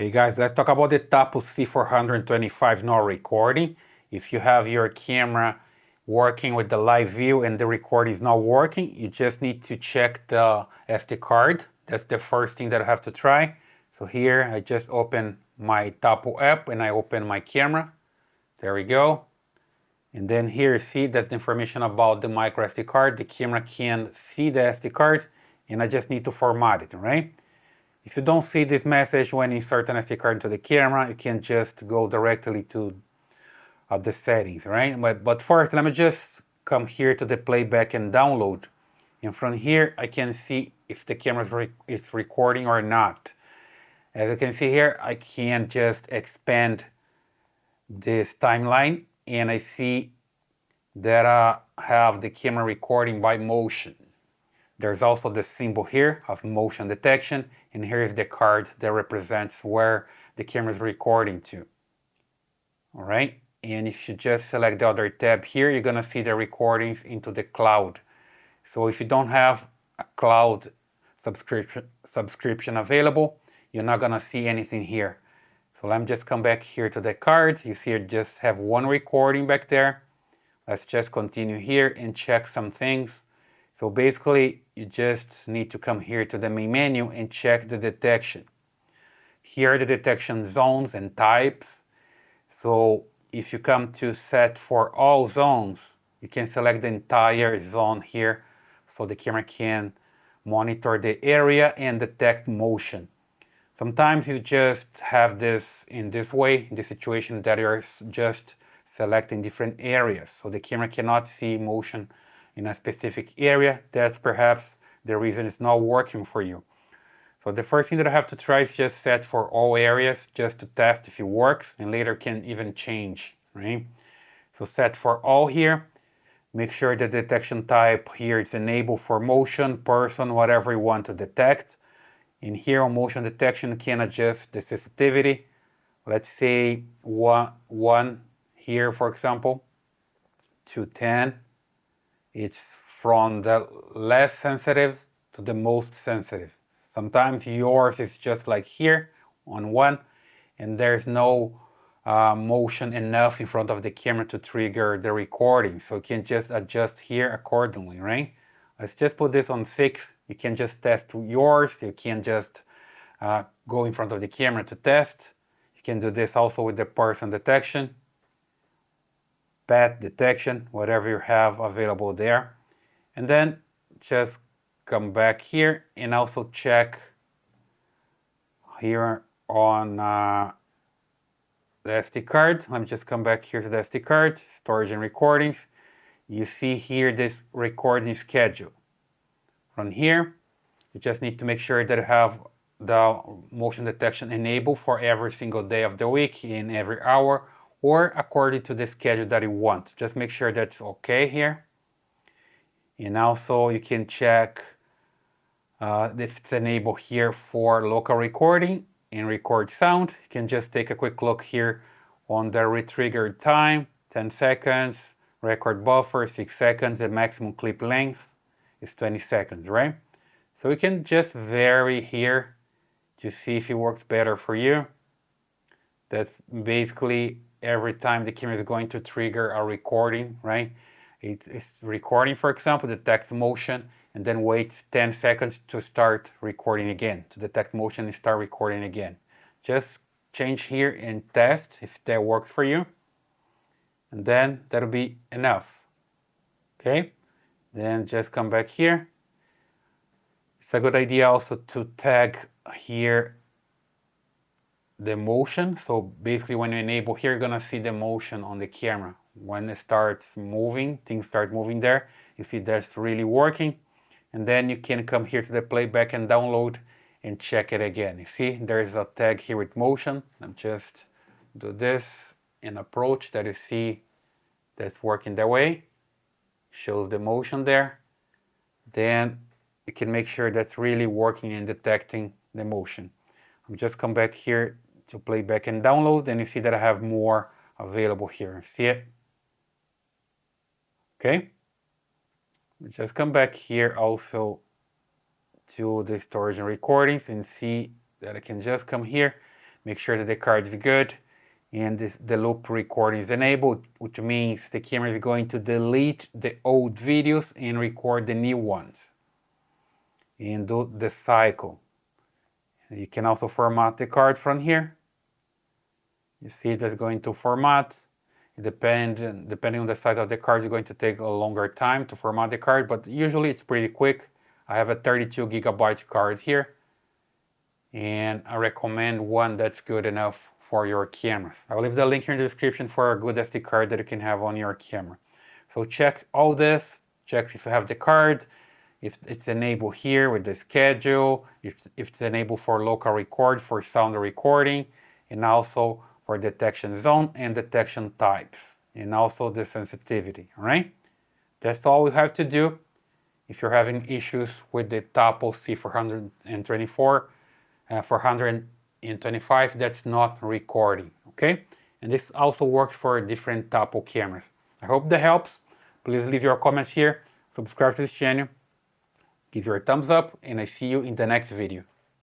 Hey guys, let's talk about the Tapo C425 now recording. If you have your camera working with the live view and the recording is not working, you just need to check the SD card. That's the first thing that I have to try. So here I just open my Tapo app and I open my camera. There we go. And then here you see that's the information about the microSD card. The camera can see the SD card and I just need to format it, right? If you don't see this message when you insert an SD card into the camera, you can just go directly to the settings, right? But first, let me just come here to the playback and download. And from here, I can see if the camera is recording or not. As you can see here, I can just expand this timeline and I see that I have the camera recording by motion. There's also the symbol here of motion detection, and here is the card that represents where the camera is recording to. All right, and if you just select the other tab here, you're gonna see the recordings into the cloud. So if you don't have a cloud subscription available, you're not gonna see anything here. So let me just come back here to the card. You see I just have one recording back there. Let's just continue here and check some things. So basically, you just need to come here to the main menu and check the detection. Here are the detection zones and types. So if you come to set for all zones, you can select the entire zone here so the camera can monitor the area and detect motion. Sometimes you just have this in this way, in the situation that you're just selecting different areas. So the camera cannot see motion in a specific area. That's perhaps the reason it's not working for you. So the first thing that I have to try is just set for all areas just to test if it works, and later can even change, right? So set for all here. Make sure the detection type here is enabled for motion, person, whatever you want to detect. And here on motion detection, you can adjust the sensitivity. Let's say 1 here, for example, to 10. It's from the less sensitive to the most sensitive. Sometimes yours is just like here on 1, and there's no motion enough in front of the camera to trigger the recording. So you can just adjust here accordingly, right? Let's just put this on 6. You can just test yours. You can just go in front of the camera to test. You can do this also with the person detection, pet detection, whatever you have available there. And then just come back here and also check here on the SD card. Let me just come back here to the SD card, storage and recordings. You see here this recording schedule. From here, you just need to make sure that you have the motion detection enabled for every single day of the week, in every hour, or according to the schedule that you want. Just make sure that's okay here. And also you can check if it's enabled here for local recording and record sound. You can just take a quick look here on the Retrigger time, 10 seconds, record buffer, 6 seconds, the maximum clip length is 20 seconds, right? So you can just vary here to see if it works better for you. That's basically every time the camera is going to trigger a recording, right? It's recording, for example, detects motion, and then waits 10 seconds to start recording again, to detect motion and start recording again. Just change here and test if that works for you, and then that'll be enough. Okay, then just come back here. It's a good idea also to tag here the motion. So basically when you enable here, you're gonna see the motion on the camera. When it starts moving, things start moving there, you see that's really working. And then you can come here to the playback and download and check it again. You see there's a tag here with motion. I'm just do this and approach that you see that's working that way. Shows the motion there. Then you can make sure that's really working and detecting the motion. I'll just come back here to playback and download, and you see that I have more available here. See it? Okay. Just come back here also to the storage and recordings and see that I can just come here. make sure that the card is good, and the loop recording is enabled, which means the camera is going to delete the old videos and record the new ones and do the cycle. You can also format the card from here. You see that's going to format. Depending on the size of the card, it's going to take a longer time to format the card, but usually it's pretty quick. I have a 32 gigabyte card here, and I recommend one that's good enough for your cameras. I'll leave the link here in the description for a good SD card that you can have on your camera. So check all this, check if you have the card, if it's enabled here with the schedule, if it's enabled for local record, for sound recording, and also for detection zone and detection types, and also the sensitivity, all right? That's all you have to do. If you're having issues with the Tapo C424, 425, that's not recording, okay? And this also works for different Tapo cameras. I hope that helps. Please leave your comments here, subscribe to this channel, give your a thumbs up, and I see you in the next video.